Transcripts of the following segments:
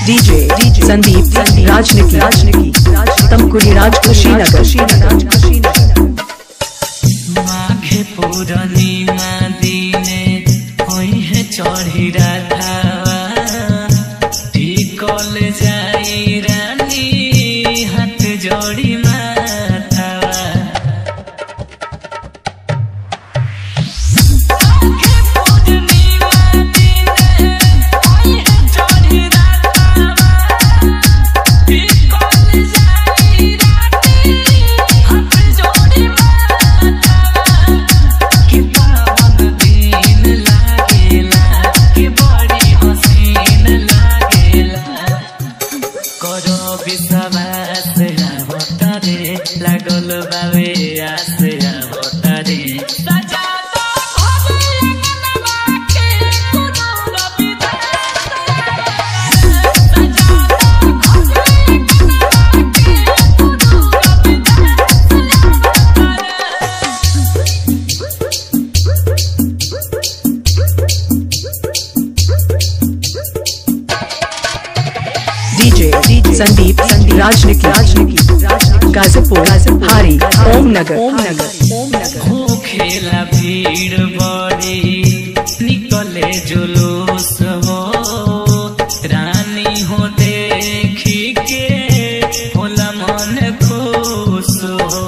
DJ Sandeep राजनिकी तमकुड़ी राज कुशीनगर। माघे पूरनी नदीने होई है चढ़ी राधावा टिकल जाई रानी हाथ जोड़ी माथावा। माघे पूरनी नदीने होई है चढ़ी राधावा टिकल जाई रानी हाथ जोड़ी लागल बावे आस आवतारे डीजे संदीप राजनिकी गाजीपुर हारी ओम नगर। खेला भीड़ बड़ी निकले जुलूस हो रानी हो देखी के होला मन खुश हो।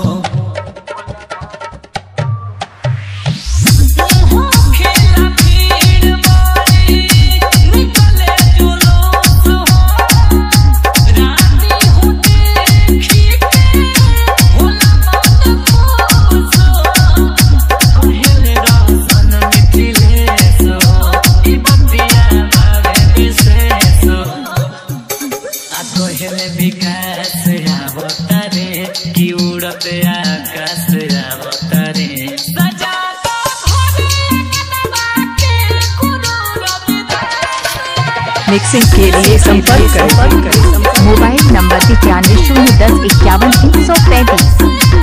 खेला भीड़ बड़ी निकले जुलूस हो रानी हो देखी के होला मन खुश हो। कहले रोशन मिथिलेश ई बतिया बावे विशेष आ कहले विकास आवतारे कि उड़त आकाश आवतारे सजा मिक्सिंग के लिए संपर्क करें। Mobile number 95 010 51 335।